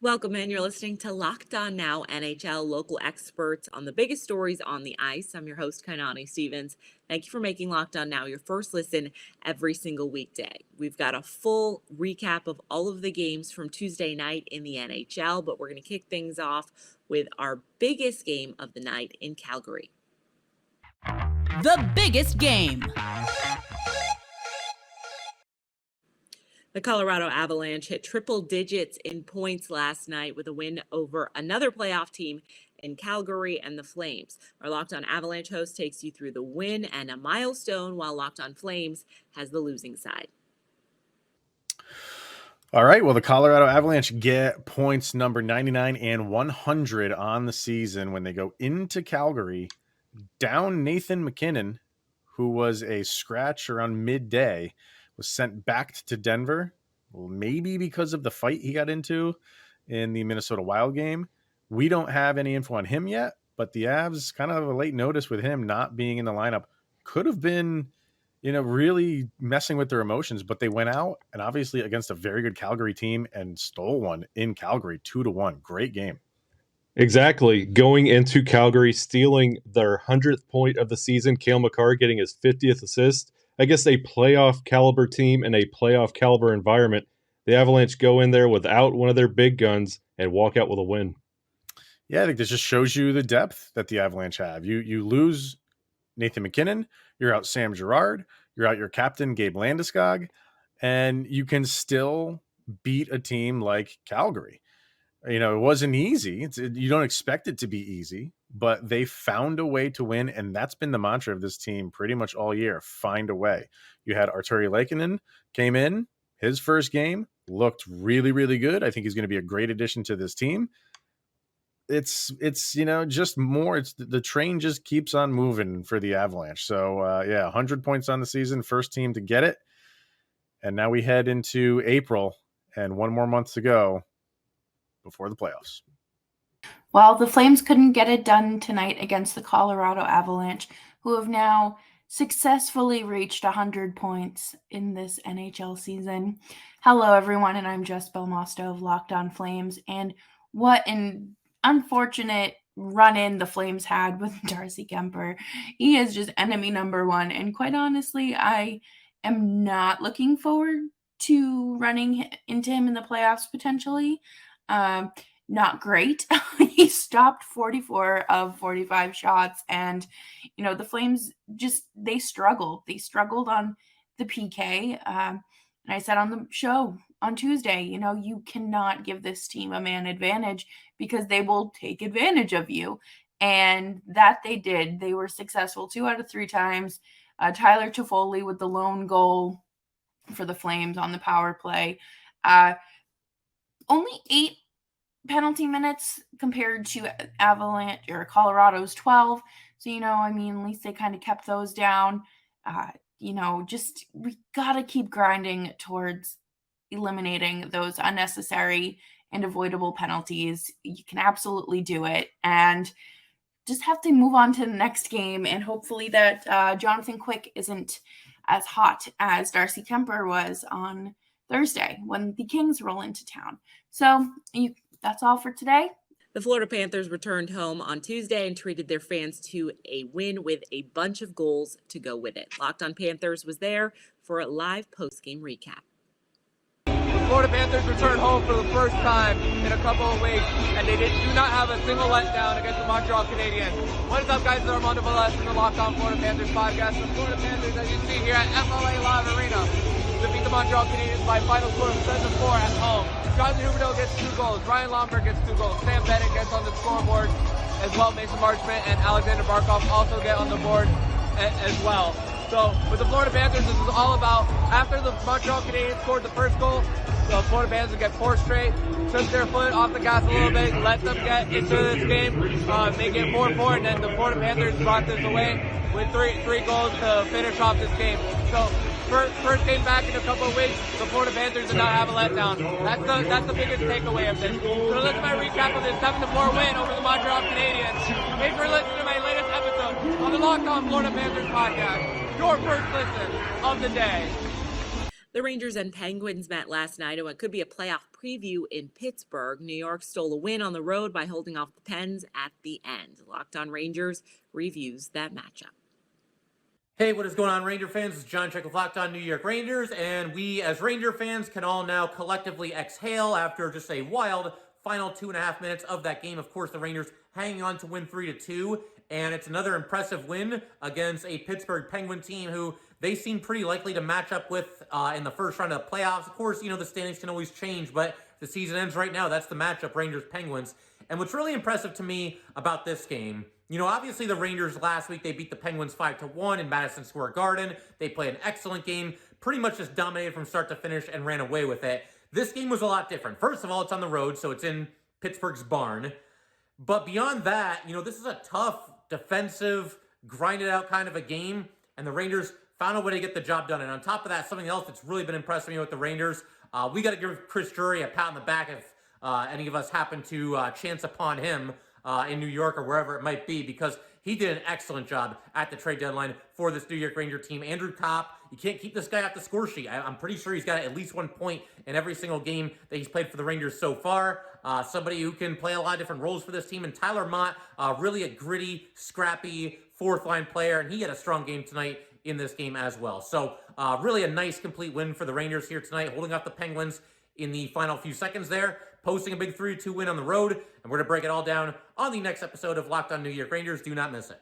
Welcome in. You're listening to Locked On Now NHL, local experts on the biggest stories on the ice. I'm your host, Kainani Stevens. Thank you for making Locked On Now your first listen every single weekday. We've got a full recap of all of the games from Tuesday night in the NHL, but we're going to kick things off with our biggest game of the night in Calgary. The biggest game. The Colorado Avalanche hit triple digits in points last night with a win over another playoff team in Calgary and the Flames. Our Locked On Avalanche host takes you through the win and a milestone, while Locked On Flames has the losing side. All right, well, the Colorado Avalanche get points number 99 and 100 on the season when they go into Calgary, down Nathan MacKinnon, who was a scratch around midday, was sent back to Denver, maybe because of the fight he got into in the Minnesota Wild game. We don't have any info on him yet, but the Avs, kind of a late notice with him not being in the lineup, could have been, really messing with their emotions, but they went out and obviously against a very good Calgary team and stole one in Calgary 2-1. Great game. Exactly. Going into Calgary, stealing their 100th point of the season, Cale Makar getting his 50th assist. I guess a playoff caliber team in a playoff caliber environment. The Avalanche go in there without one of their big guns and walk out with a win. Yeah, I think this just shows you the depth that the Avalanche have. You lose Nathan MacKinnon, you're out Sam Girard, you're out your captain Gabe Landeskog, and you can still beat a team like Calgary. It wasn't easy. You don't expect it to be easy, but they found a way to win, and that's been the mantra of this team pretty much all year, find a way. You had Arturi Lehkonen came in, his first game, looked really, really good. I think he's going to be a great addition to this team. It's just more. It's the train just keeps on moving for the Avalanche. So, 100 points on the season, first team to get it. And now we head into April and one more month to go before the playoffs. Well, the Flames couldn't get it done tonight against the Colorado Avalanche, who have now successfully reached 100 points in this NHL season. Hello, everyone, and I'm Jess Belmosto of Locked On Flames. And what an unfortunate run-in the Flames had with Darcy Kuemper. He is just enemy number one. And quite honestly, I am not looking forward to running into him in the playoffs potentially. Not great. He stopped 44 of 45 shots, and the Flames they struggled. They struggled on the PK. And I said on the show on Tuesday, you cannot give this team a man advantage because they will take advantage of you, and that they did. They were successful 2 out of 3 times. Tyler Toffoli with the lone goal for the Flames on the power play. Only 8 penalty minutes compared to Avalanche or Colorado's 12. So, at least they kind of kept those down. We got to keep grinding towards eliminating those unnecessary and avoidable penalties. You can absolutely do it. And just have to move on to the next game. And hopefully that Jonathan Quick isn't as hot as Darcy Kuemper was on Thursday when the Kings roll into town. So that's all for today. The Florida Panthers returned home on Tuesday and treated their fans to a win with a bunch of goals to go with it. Locked On Panthers was there for a live post-game recap. The Florida Panthers returned home for the first time in a couple of weeks, and they do not have a single letdown against the Montreal Canadiens. What is up, guys? It's Armando Velez from the Locked On Florida Panthers podcast. The Florida Panthers, as you see here at FLA Live Arena, defeat the Montreal Canadiens by final score of 7-4 at home. Jonathan Huberdeau gets 2 goals. Ryan Lomberg gets 2 goals. Sam Bennett gets on the scoreboard as well. Mason Marchment and Alexander Barkov also get on the board as well. So with the Florida Panthers, this is all about, after the Montreal Canadiens scored the first goal, the Florida Panthers get 4 straight, took their foot off the gas a little bit, let them get into this game, make it 4-4, and then the Florida Panthers brought this away with three goals to finish off this game. So first game back in a couple of weeks, the Florida Panthers did not have a letdown. That's the biggest takeaway of this. So look at my recap of this 7-4 win over the Montreal Canadiens. Thanks for listening to my latest episode on the Locked On Florida Panthers podcast. Your first listen of the day. The Rangers and Penguins met last night in what could be a playoff preview in Pittsburgh. New York stole a win on the road by holding off the Pens at the end. Locked On Rangers reviews that matchup. Hey, what is going on, Ranger fans? It's John Check of Locked On New York Rangers, and we as Ranger fans can all now collectively exhale after just a wild final 2.5 minutes of that game. Of course, the Rangers hanging on to win 3-2, and it's another impressive win against a Pittsburgh Penguin team who they seem pretty likely to match up with in the first round of the playoffs. Of course, the standings can always change, but the season ends right now. That's the matchup, Rangers-Penguins. And what's really impressive to me about this game, obviously the Rangers last week, they beat the Penguins 5-1 in Madison Square Garden. They played an excellent game, pretty much just dominated from start to finish and ran away with it. This game was a lot different. First of all, it's on the road, so it's in Pittsburgh's barn. But beyond that, this is a tough, defensive, grinded out kind of a game, and the Rangers found a way to get the job done. And on top of that, something else that's really been impressing me with the Rangers, we got to give Chris Drury a pat on the back if any of us happen to chance upon him in New York or wherever it might be, because he did an excellent job at the trade deadline for this New York Ranger team. Andrew Kopp, you can't keep this guy off the score sheet. I'm pretty sure he's got at least 1 point in every single game that he's played for the Rangers so far. Somebody who can play a lot of different roles for this team. And Tyler Mott, really a gritty, scrappy fourth-line player, and he had a strong game tonight in this game as well. So really a nice, complete win for the Rangers here tonight, holding off the Penguins in the final few seconds there, posting a big 3-2 win on the road, and we're going to break it all down on the next episode of Locked On New York Rangers. Do not miss it.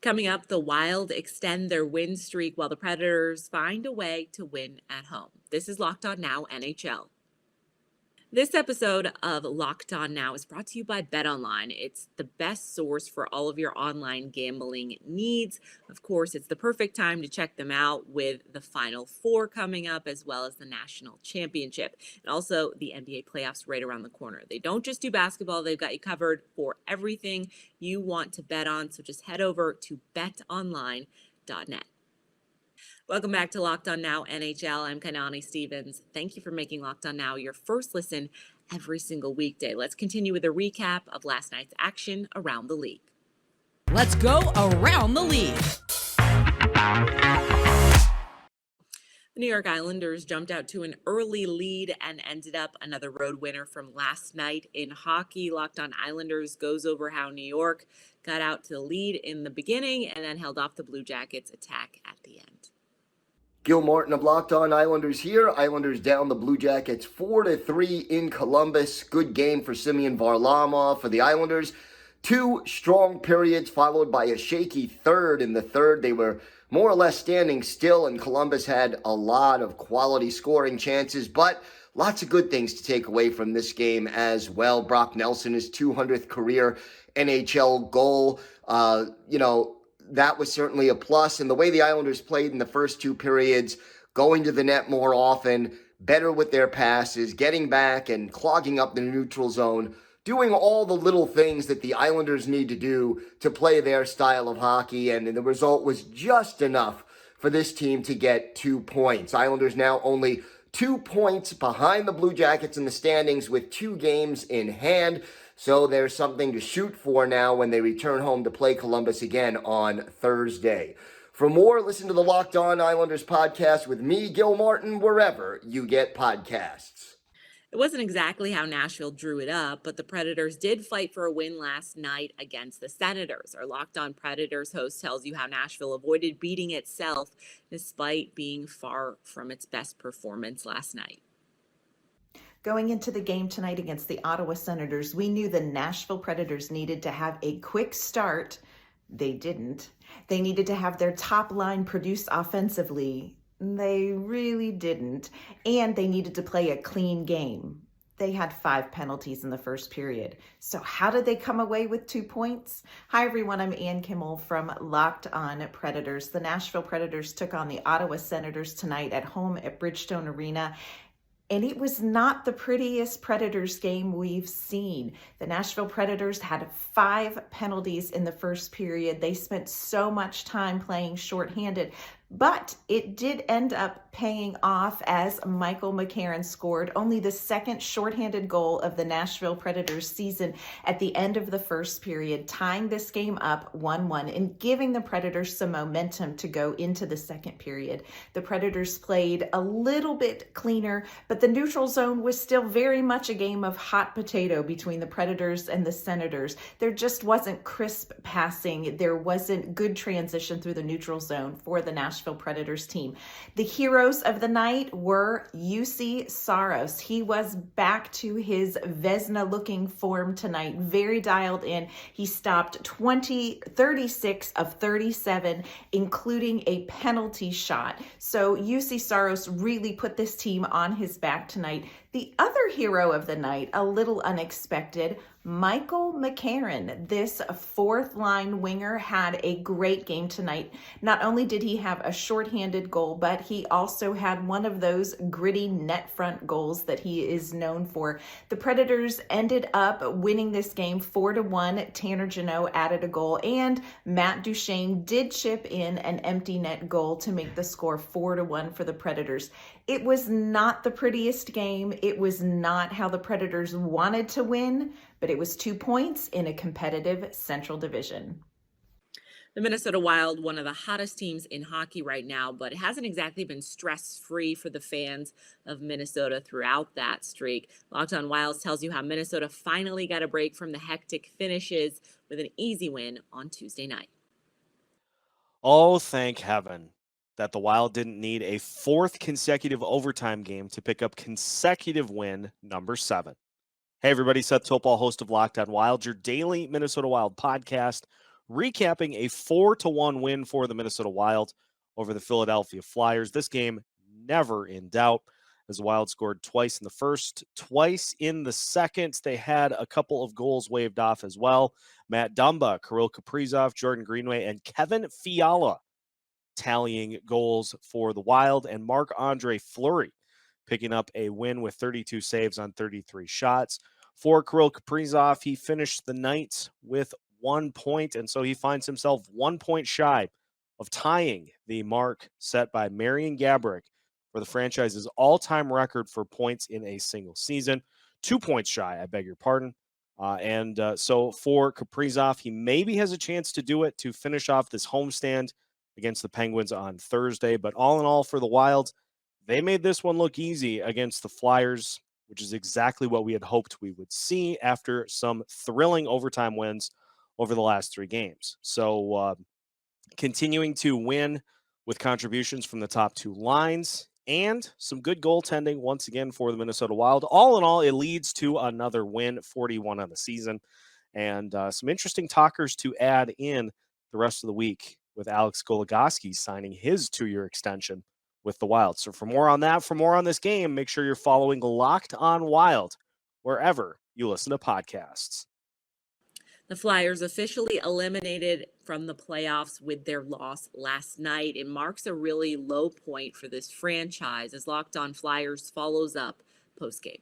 Coming up, the Wild extend their win streak while the Predators find a way to win at home. This is Locked On Now NHL. This episode of Locked On Now is brought to you by BetOnline. It's the best source for all of your online gambling needs. Of course, it's the perfect time to check them out with the Final Four coming up, as well as the National Championship, and also the NBA playoffs right around the corner. They don't just do basketball. They've got you covered for everything you want to bet on. So just head over to betonline.net. Welcome back to Locked On Now NHL. I'm Kainani Stevens. Thank you for making Locked On Now your first listen every single weekday. Let's continue with a recap of last night's action around the league. Let's go around the league. The New York Islanders jumped out to an early lead and ended up another road winner from last night in hockey. Locked On Islanders goes over how New York got out to the lead in the beginning and then held off the Blue Jackets' attack at the end. Gil Martin of Locked On Islanders here. Islanders down the Blue Jackets 4-3 in Columbus. Good game for Semyon Varlamov for the Islanders. 2 strong periods followed by a shaky third. In the third, they were more or less standing still, and Columbus had a lot of quality scoring chances, but lots of good things to take away from this game as well. Brock Nelson, his 200th career NHL goal. That was certainly a plus. And the way the Islanders played in the first 2 periods, going to the net more often, better with their passes, getting back and clogging up the neutral zone, doing all the little things that the Islanders need to do to play their style of hockey. And the result was just enough for this team to get 2 points. Islanders now only 2 points behind the Blue Jackets in the standings with 2 games in hand. So there's something to shoot for now when they return home to play Columbus again on Thursday. For more, listen to the Locked On Islanders podcast with me, Gil Martin, wherever you get podcasts. It wasn't exactly how Nashville drew it up, but the Predators did fight for a win last night against the Senators. Our Locked On Predators host tells you how Nashville avoided beating itself despite being far from its best performance last night. Going into the game tonight against the Ottawa Senators, we knew the Nashville Predators needed to have a quick start. They didn't. They needed to have their top line produce offensively. They really didn't. And they needed to play a clean game. They had 5 penalties in the first period. So how did they come away with 2 points? Hi, everyone. I'm Ann Kimmel from Locked On Predators. The Nashville Predators took on the Ottawa Senators tonight at home at Bridgestone Arena. And it was not the prettiest Predators game we've seen. The Nashville Predators had 5 penalties in the first period. They spent so much time playing shorthanded. But it did end up paying off as Michael McCarron scored only the second shorthanded goal of the Nashville Predators season at the end of the first period, tying this game up 1-1 and giving the Predators some momentum to go into the second period. The Predators played a little bit cleaner, but the neutral zone was still very much a game of hot potato between the Predators and the Senators. There just wasn't crisp passing. There wasn't good transition through the neutral zone for the Nashville Predators team. The heroes of the night were UC Saros. He was back to his Vezina-looking form tonight, very dialed in. He stopped 36 of 37, including a penalty shot. So UC Saros really put this team on his back tonight. The other hero of the night, a little unexpected, Michael McCarron. This fourth line winger had a great game tonight. Not only did he have a shorthanded goal, but he also had one of those gritty net front goals that he is known for. The Predators ended up winning this game 4-1. Tanner Jeannot added a goal, and Matt Duchene did chip in an empty net goal to make the score 4-1 for the Predators. It was not the prettiest game. It was not how the Predators wanted to win, but it was 2 points in a competitive Central Division. The Minnesota Wild, one of the hottest teams in hockey right now, but it hasn't exactly been stress-free for the fans of Minnesota throughout that streak. Locked On Wilds tells you how Minnesota finally got a break from the hectic finishes with an easy win on Tuesday night. Oh, thank heaven that the Wild didn't need a fourth consecutive overtime game to pick up consecutive win number 7. Hey, everybody, Seth Topol, host of Locked On Wild, your daily Minnesota Wild podcast, recapping a 4-1 win for the Minnesota Wild over the Philadelphia Flyers. This game never in doubt, as the Wild scored twice in the first, twice in the second. They had a couple of goals waved off as well. Matt Dumba, Kirill Kaprizov, Jordan Greenway, and Kevin Fiala tallying goals for the Wild, and Marc-Andre Fleury picking up a win with 32 saves on 33 shots. For Kirill Kaprizov, he finished the night with 1 point, and so he finds himself 1 point shy of tying the mark set by Marian Gaborik for the franchise's all-time record for points in a single season. 2 points shy, I beg your pardon. So for Kaprizov, he maybe has a chance to do it to finish off this homestand against the Penguins on Thursday. But all in all, for the Wild, they made this one look easy against the Flyers, which is exactly what we had hoped we would see after some thrilling overtime wins over the last 3 games. So continuing to win with contributions from the top 2 lines and some good goaltending once again for the Minnesota Wild. All in all, it leads to another win, 41 on the season, and some interesting talkers to add in the rest of the week with Alex Goligoski signing his 2-year extension with the Wild. So for more on that, for more on this game, make sure you're following Locked On Wild wherever you listen to podcasts. The Flyers officially eliminated from the playoffs with their loss last night. It marks a really low point for this franchise as Locked On Flyers follows up postgame.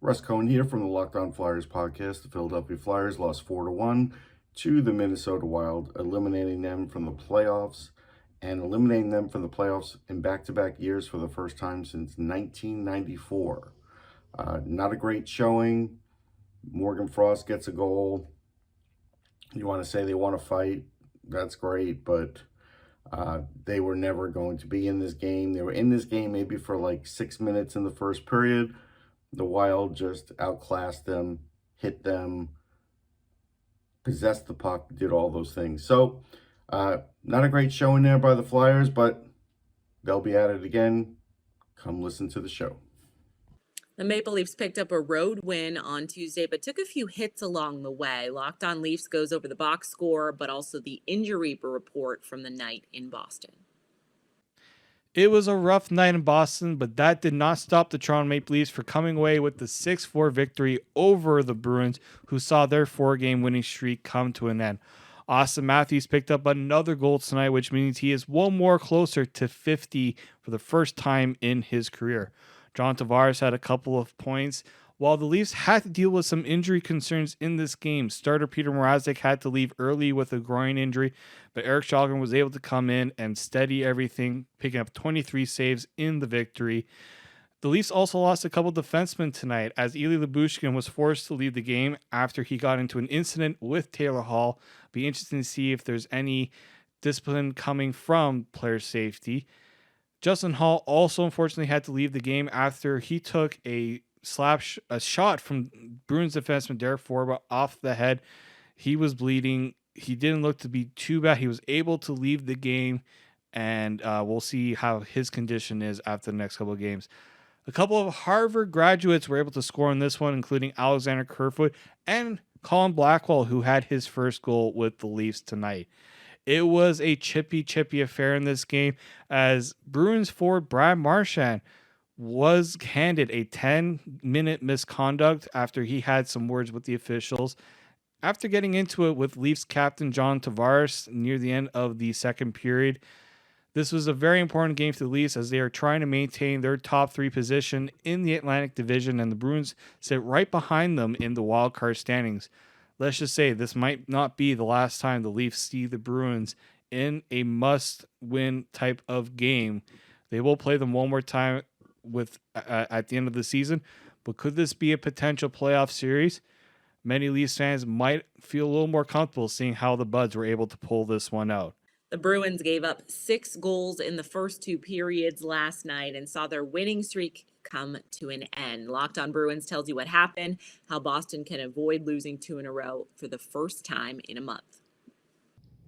Russ Cohen here from the Locked On Flyers podcast. The Philadelphia Flyers lost 4-1 to the Minnesota Wild, eliminating them from the playoffs and eliminating them from the playoffs in back-to-back years for the first time since 1994. Not a great showing. Morgan Frost gets a goal. You want to say they want to fight, that's great, but they were never going to be in this game. They were in this game maybe for like 6 minutes in the first period. The Wild just outclassed them, hit them, possessed the puck, did all those things. So not a great showing there by the Flyers, but they'll be at it again. Come listen to the show. The Maple Leafs picked up a road win on Tuesday, but took a few hits along the way. Locked On Leafs goes over the box score, but also the injury report from the night in Boston. It was a rough night in Boston, but that did not stop the Toronto Maple Leafs from coming away with the 6-4 victory over the Bruins, who saw their 4-game winning streak come to an end. Austin Matthews picked up another goal tonight, which means he is one more closer to 50 for the first time in his career. John Tavares had a couple of points, While the Leafs had to deal with some injury concerns in this game, starter Peter Mrazek had to leave early with a groin injury, but Eric Shalgren was able to come in and steady everything, picking up 23 saves in the victory. The Leafs also lost a couple defensemen tonight, as Eli Lyubushkin was forced to leave the game after he got into an incident with Taylor Hall. Be interesting to see if there's any discipline coming from player safety. Justin Hall also unfortunately had to leave the game after he took a shot from Bruins defenseman Derek Forba off the head. He was bleeding. He didn't look to be too bad. He was able to leave the game, and we'll see how his condition is after the next couple of games. A couple of Harvard graduates were able to score in this one, including Alexander Kerfoot and Colin Blackwell, who had his first goal with the Leafs tonight. It was a chippy affair in this game, as Bruins forward Brad Marchand was handed a 10-minute misconduct after he had some words with the officials. After getting into it with Leafs captain John Tavares near the end of the second period, this was a very important game for the Leafs, as they are trying to maintain their top 3 position in the Atlantic Division, and the Bruins sit right behind them in the wild card standings. Let's just say this might not be the last time the Leafs see the Bruins in a must-win type of game. They will play them one more time at the end of the season, but could this be a potential playoff series? Many Leafs fans might feel a little more comfortable seeing how the Buds were able to pull this one out. The Bruins gave up 6 goals in the first 2 periods last night and saw their winning streak come to an end. Locked On Bruins tells you what happened, how Boston can avoid losing 2 in a row for the first time in a month.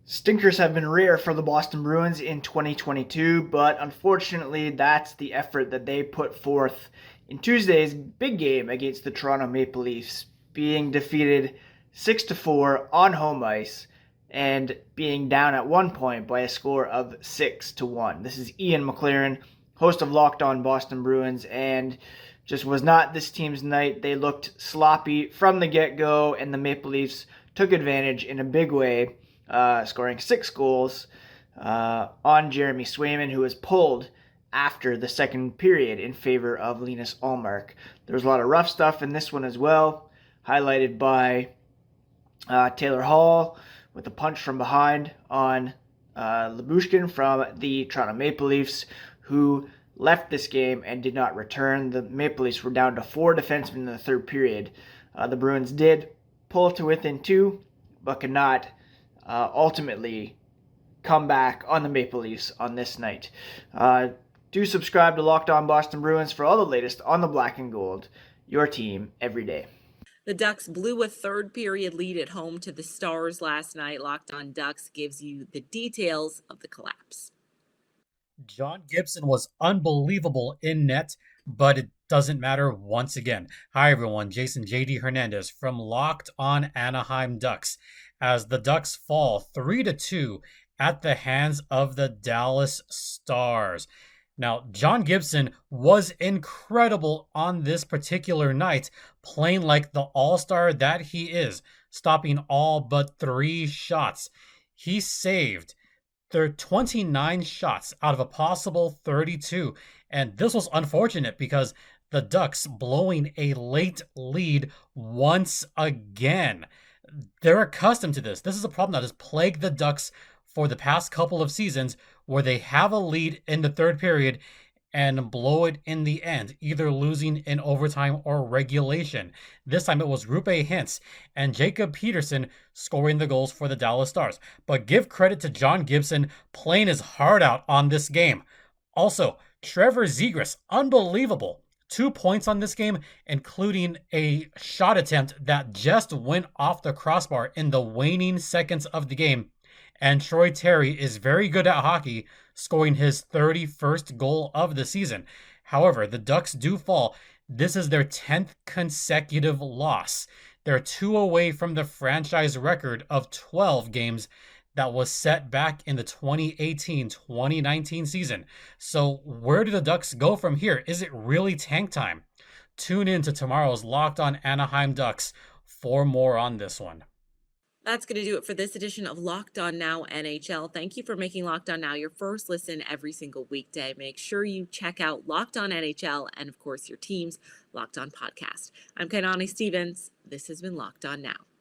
Stinkers have been rare for the Boston Bruins in 2022, but unfortunately that's the effort that they put forth in Tuesday's big game against the Toronto Maple Leafs, being defeated 6-4 on home ice and being down at one point by a score of 6-1. This is Ian McLaren, host of Locked On Boston Bruins, and just was not this team's night. They looked sloppy from the get-go, and the Maple Leafs took advantage in a big way, scoring 6 goals on Jeremy Swayman, who was pulled after the second period in favor of Linus Ullmark. There was a lot of rough stuff in this one as well, highlighted by Taylor Hall with a punch from behind on Lyubushkin from the Toronto Maple Leafs, who left this game and did not return. The Maple Leafs were down to 4 defensemen in the third period. The Bruins did pull to within 2, but could not ultimately come back on the Maple Leafs on this night. Do subscribe to Locked On Boston Bruins for all the latest on the black and gold, your team every day. The Ducks blew a third period lead at home to the Stars last night. Locked On Ducks gives you the details of the collapse. John Gibson was unbelievable in net, but it doesn't matter once again. Hi, everyone. Jason J.D. Hernandez from Locked On Anaheim Ducks, as the Ducks fall 3-2 at the hands of the Dallas Stars. Now, John Gibson was incredible on this particular night, playing like the all-star that he is, stopping all but 3 shots. He saved their 29 shots out of a possible 32, and this was unfortunate because the Ducks blowing a late lead once again. They're accustomed to this. This is a problem that has plagued the Ducks for the past couple of seasons, where they have a lead in the third period and blow it in the end, either losing in overtime or regulation. This time it was Rupe Hintz and Jacob Peterson scoring the goals for the Dallas Stars. But give credit to John Gibson playing his heart out on this game. Also, Trevor Zegras, unbelievable. 2 points on this game, including a shot attempt that just went off the crossbar in the waning seconds of the game. And Troy Terry is very good at hockey, scoring his 31st goal of the season. However, the Ducks do fall. This is their 10th consecutive loss. They're 2 away from the franchise record of 12 games that was set back in the 2018-2019 season. So where do the Ducks go from here? Is it really tank time? Tune in to tomorrow's Locked On Anaheim Ducks for more on this one. That's going to do it for this edition of Locked On Now NHL. Thank you for making Locked On Now your first listen every single weekday. Make sure you check out Locked On NHL and, of course, your team's Locked On podcast. I'm Kainani Stevens. This has been Locked On Now.